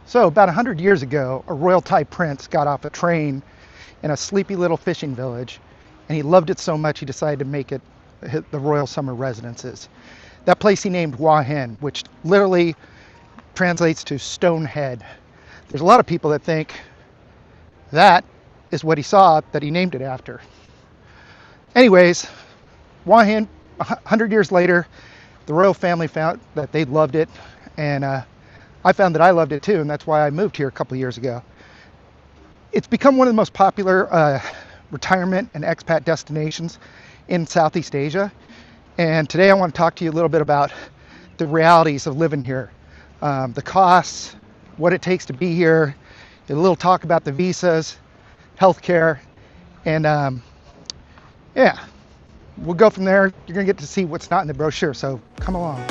So about 100 years ago, a royal Thai prince got off a train in a sleepy little fishing village, and he loved it so much he decided to make it the royal summer residences. That place he named Hua Hin, which literally translates to stone head. There's a lot of people that think that is what he saw that he named it after. Anyways, Hua Hin, 100 years later, the royal family found that they loved it, and I found that I loved it too, and that's why I moved here a couple of years ago. It's become one of the most popular retirement and expat destinations in Southeast Asia. And today I want to talk to you a little bit about the realities of living here, the costs, what it takes to be here, a little talk about the visas, healthcare, and yeah, we'll go from there. You're gonna get to see what's not in the brochure, so come along.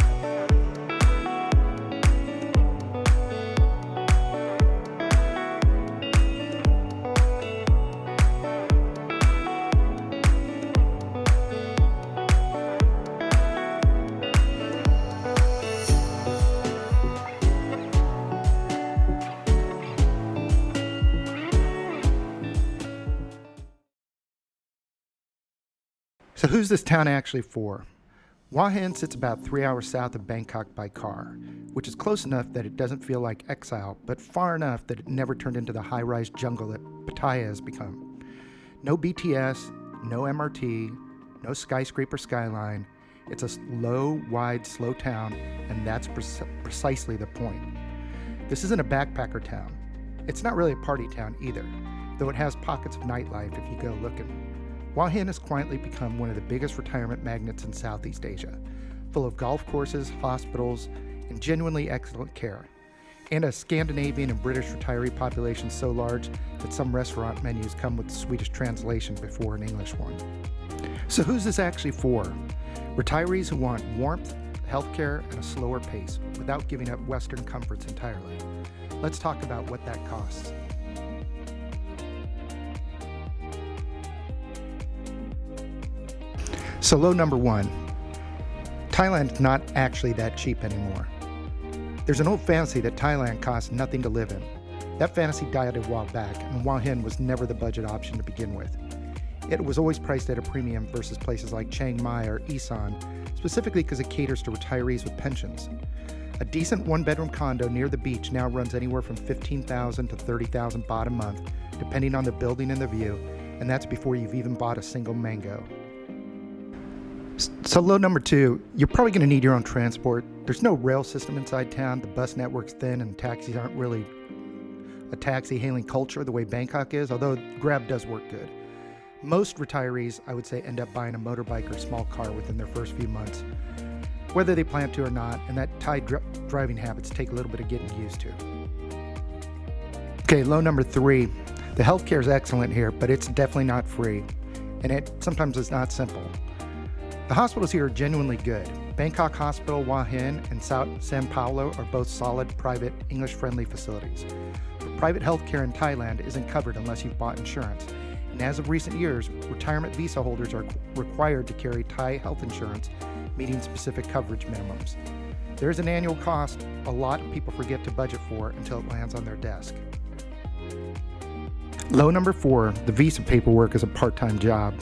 So who's this town actually for? Hua Hin sits about 3 hours south of Bangkok by car, which is close enough that it doesn't feel like exile, but far enough that it never turned into the high-rise jungle that Pattaya has become. No BTS, no MRT, no skyscraper skyline. It's a low, wide, slow town, and that's precisely the point. This isn't a backpacker town. It's not really a party town either, though it has pockets of nightlife if you go looking. Hua Hin has quietly become one of the biggest retirement magnets in Southeast Asia, full of golf courses, hospitals, and genuinely excellent care, and a Scandinavian and British retiree population so large that some restaurant menus come with Swedish translation before an English one. So who's this actually for? Retirees who want warmth, healthcare, and a slower pace without giving up Western comforts entirely. Let's talk about what that costs. So low number one, Thailand's not actually that cheap anymore. There's an old fantasy that Thailand costs nothing to live in. That fantasy died a while back, and Hua Hin was never the budget option to begin with. It was always priced at a premium versus places like Chiang Mai or Isan, specifically because it caters to retirees with pensions. A decent one-bedroom condo near the beach now runs anywhere from 15,000 to 30,000 baht a month, depending on the building and the view, and that's before you've even bought a single mango. So low number two, you're probably going to need your own transport. There's no rail system inside town, the bus network's thin, and taxis aren't really a taxi hailing culture the way Bangkok is, although Grab does work good. Most retirees, I would say, end up buying a motorbike or small car within their first few months, whether they plan to or not, and that Thai driving habits take a little bit of getting used to. Okay, low number three, the healthcare is excellent here, but it's definitely not free, and it sometimes is not simple. The hospitals here are genuinely good. Bangkok Hospital, Hua Hin, and Sao Paolo are both solid, private, English-friendly facilities. But private healthcare in Thailand isn't covered unless you've bought insurance. And as of recent years, retirement visa holders are required to carry Thai health insurance, meeting specific coverage minimums. There is an annual cost a lot of people forget to budget for until it lands on their desk. Low number four, the visa paperwork is a part-time job.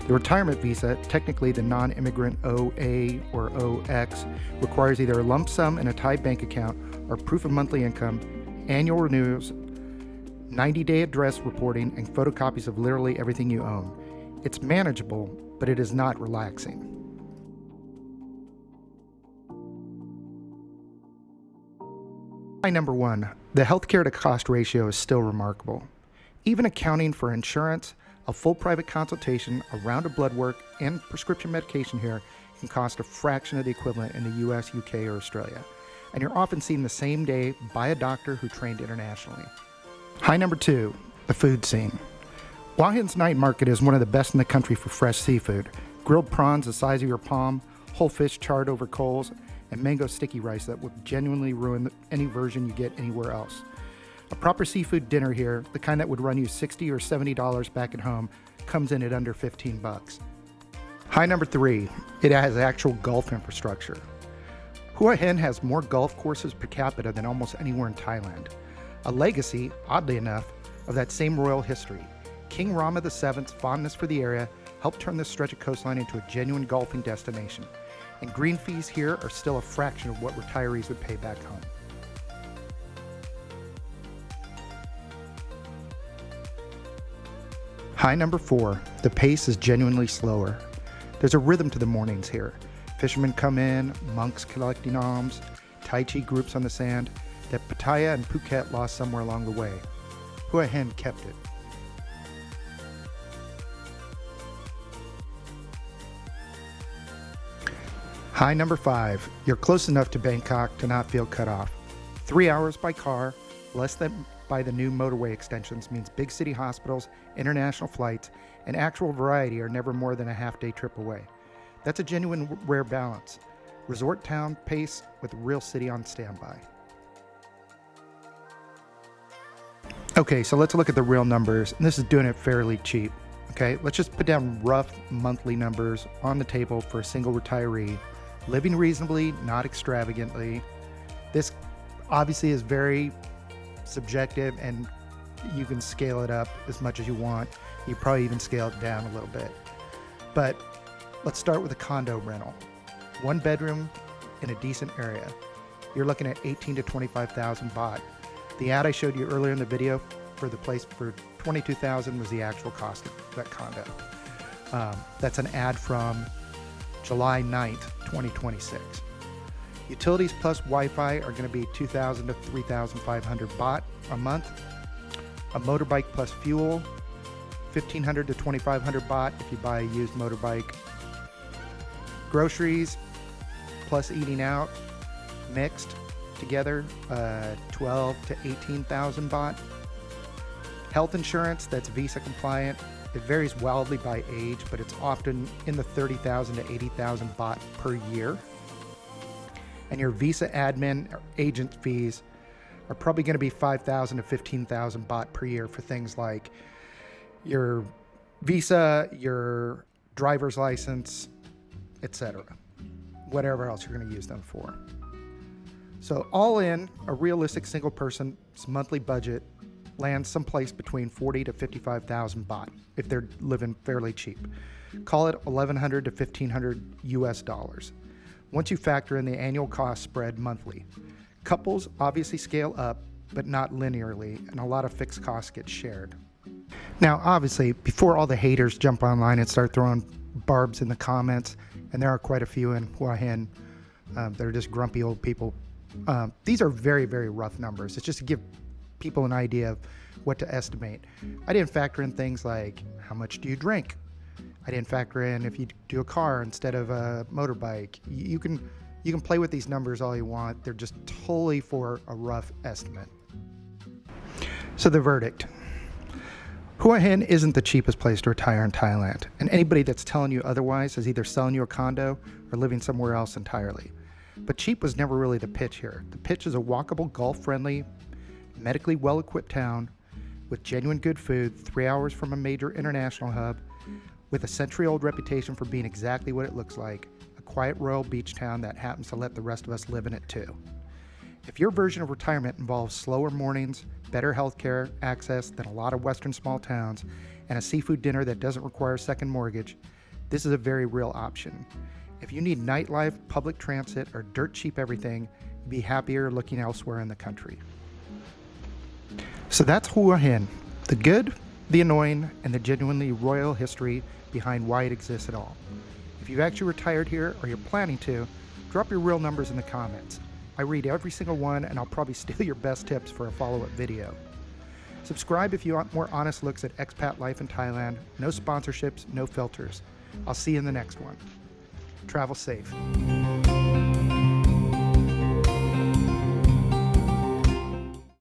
The retirement visa, technically the Non-Immigrant OA or OX, requires either a lump sum in a Thai bank account or proof of monthly income, annual renewals, 90-day address reporting, and photocopies of literally everything you own. It's manageable, but it is not relaxing. Number one, the healthcare to cost ratio is still remarkable. Even accounting for insurance, a full private consultation, a round of blood work, and prescription medication here can cost a fraction of the equivalent in the US, UK, or Australia. And you're often seen the same day by a doctor who trained internationally. High number two, the food scene. Hua Hin's night market is one of the best in the country for fresh seafood. Grilled prawns the size of your palm, whole fish charred over coals, and mango sticky rice that would genuinely ruin any version you get anywhere else. A proper seafood dinner here, the kind that would run you $60 or $70 back at home, comes in at under 15 bucks. High number three, it has actual golf infrastructure. Hua Hin has more golf courses per capita than almost anywhere in Thailand. a legacy, oddly enough, of that same royal history. King Rama VII's fondness for the area helped turn this stretch of coastline into a genuine golfing destination, and green fees here are still a fraction of what retirees would pay back home. High number 4, the pace is genuinely slower. There's a rhythm to the mornings here. Fishermen come in, monks collecting alms, Tai Chi groups on the sand, that Pattaya and Phuket lost somewhere along the way. Hua Hin kept it. High number 5, you're close enough to Bangkok to not feel cut off. 3 hours by car, less than by the new motorway extensions means big city hospitals, international flights, and actual variety are never more than a half-day trip away. That's a genuine rare balance. Resort town pace with real city on standby. Okay, so let's look at the real numbers, and this is doing it fairly cheap. Okay, let's just put down rough monthly numbers on the table for a single retiree, living reasonably, not extravagantly. This obviously is very subjective, and you can scale it up as much as you want. You probably even scale it down a little bit. But let's start with a condo rental. 1 bedroom in a decent area. You're looking at 18 to 25,000 baht. The ad I showed you earlier in the video for the place for 22,000 was the actual cost of that condo. That's an ad from July 9th, 2026. Utilities plus Wi-Fi are going to be 2,000 to 3,500 baht a month. A motorbike plus fuel, 1,500 to 2,500 baht if you buy a used motorbike. Groceries plus eating out, mixed together, 12 to 18,000 baht. Health insurance that's visa compliant. It varies wildly by age, but it's often in the 30,000 to 80,000 baht per year. And your visa admin or agent fees are probably going to be 5,000 to 15,000 baht per year for things like your visa, your driver's license, etc. Whatever else you're going to use them for. So all in, a realistic single person's monthly budget lands someplace between 40 to 55,000 baht if they're living fairly cheap. Call it 1,100 to 1,500 US dollars. Once you factor in the annual cost spread monthly. Couples obviously scale up, but not linearly, and a lot of fixed costs get shared. Now, obviously, before all the haters jump online and start throwing barbs in the comments, and there are quite a few in Hua Hin that are just grumpy old people, these are very, very rough numbers. It's just to give people an idea of what to estimate. I didn't factor in things like how much do you drink? I didn't factor in if you do a car instead of a motorbike. You can play with these numbers all you want. They're just totally for a rough estimate. So the verdict. Hua Hin isn't the cheapest place to retire in Thailand, and anybody that's telling you otherwise is either selling you a condo or living somewhere else entirely. But cheap was never really the pitch here. The pitch is a walkable, golf-friendly, medically well-equipped town with genuine good food, 3 hours from a major international hub, with a century-old reputation for being exactly what it looks like, a quiet royal beach town that happens to let the rest of us live in it too. If your version of retirement involves slower mornings, better healthcare access than a lot of Western small towns, and a seafood dinner that doesn't require a second mortgage, this is a very real option. If you need nightlife, public transit, or dirt cheap everything, you'd be happier looking elsewhere in the country. So that's Hua Hin, the good, the annoying, and the genuinely royal history behind why it exists at all. If you've actually retired here or you're planning to, drop your real numbers in the comments. I read every single one, and I'll probably steal your best tips for a follow-up video. Subscribe if you want more honest looks at expat life in Thailand. No sponsorships, no filters. I'll see you in the next one. Travel safe.